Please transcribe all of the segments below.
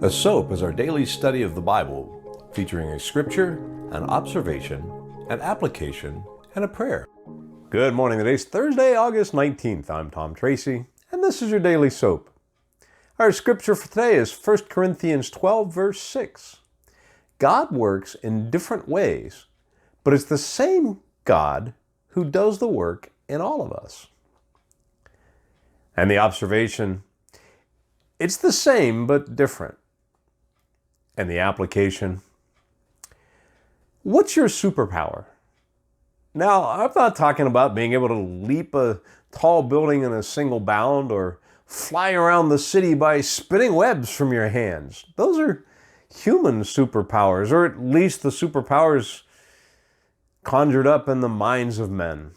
S.O.A.P is our daily study of the Bible, featuring a scripture, an observation, an application, and a prayer. Good morning. Today's Thursday, August 19th. I'm Tom Tracy, and this is your daily S.O.A.P. Our scripture for today is 1 Corinthians 12, verse 6. God works in different ways, but it's the same God who does the work in all of us. And the observation, it's the same but different. And the application, what's your superpower? Now, I'm not talking about being able to leap a tall building in a single bound or fly around the city by spinning webs from your hands. Those are human superpowers, or at least the superpowers conjured up in the minds of men.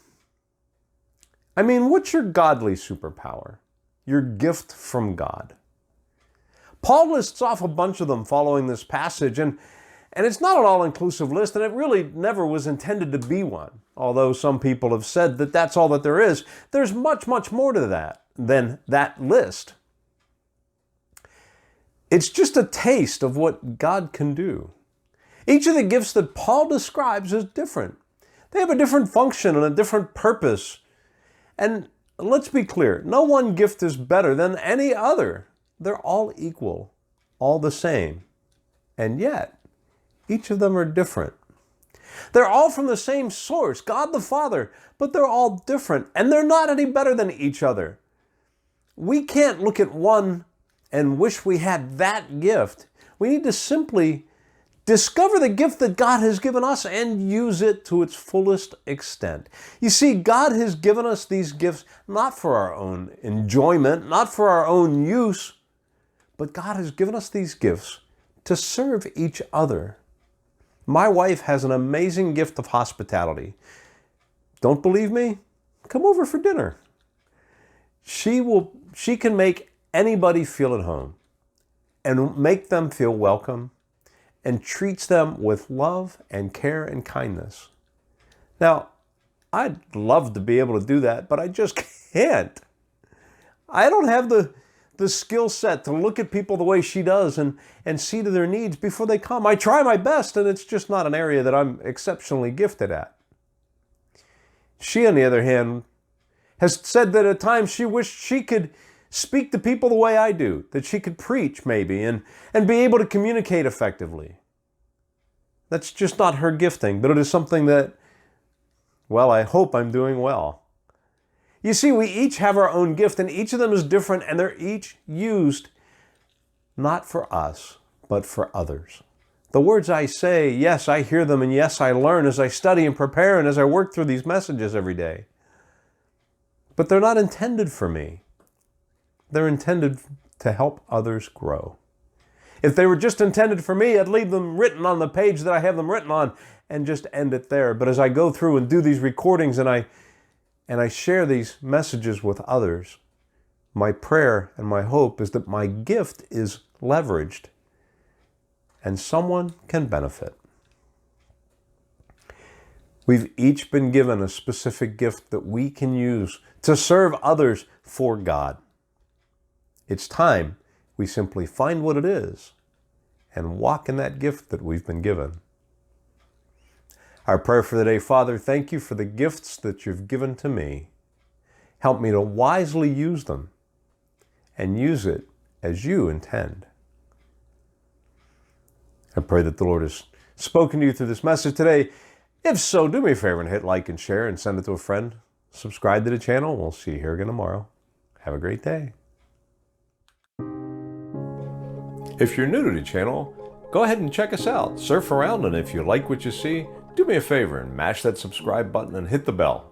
I mean, what's your godly superpower? Your gift from God. Paul lists off a bunch of them following this passage, and it's not an all-inclusive list, and it really never was intended to be one. Although some people have said that that's all that there is, there's much, much more to that than that list. It's just a taste of what God can do. Each of the gifts that Paul describes is different. They have a different function and a different purpose. And let's be clear, no one gift is better than any other. They're all equal, all the same. And yet, each of them are different. They're all from the same source, God the Father, but they're all different, and they're not any better than each other. We can't look at one and wish we had that gift. We need to simply discover the gift that God has given us and use it to its fullest extent. You see, God has given us these gifts not for our own enjoyment, not for our own use, but God has given us these gifts to serve each other. My wife has an amazing gift of hospitality. Don't believe me? Come over for dinner. She can make anybody feel at home and make them feel welcome and treats them with love and care and kindness. Now, I'd love to be able to do that, but I just can't. I don't have the skill set to look at people the way she does and see to their needs before they come. I try my best, and it's just not an area that I'm exceptionally gifted at. She, on the other hand, has said that at times she wished she could speak to people the way I do, that she could preach maybe and be able to communicate effectively. That's just not her gifting, but it is something that, well, I hope I'm doing well. You see, we each have our own gift, and each of them is different, and they're each used not for us, but for others. The words I say, yes, I hear them, and yes, I learn as I study and prepare and as I work through these messages every day. But they're not intended for me. They're intended to help others grow. If they were just intended for me, I'd leave them written on the page that I have them written on and just end it there. But as I go through and do these recordings and I share these messages with others, my prayer and my hope is that my gift is leveraged and someone can benefit. We've each been given a specific gift that we can use to serve others for God. It's time we simply find what it is and walk in that gift that we've been given. Our prayer for the day: Father, thank you for the gifts that you've given to me. Help me to wisely use them and use it as you intend. I pray that the Lord has spoken to you through this message today. If so, do me a favor and hit like and share and send it to a friend. Subscribe to the channel. We'll see you here again tomorrow. Have a great day. If you're new to the channel, go ahead and check us out. Surf around, and if you like what you see, do me a favor and mash that subscribe button and hit the bell.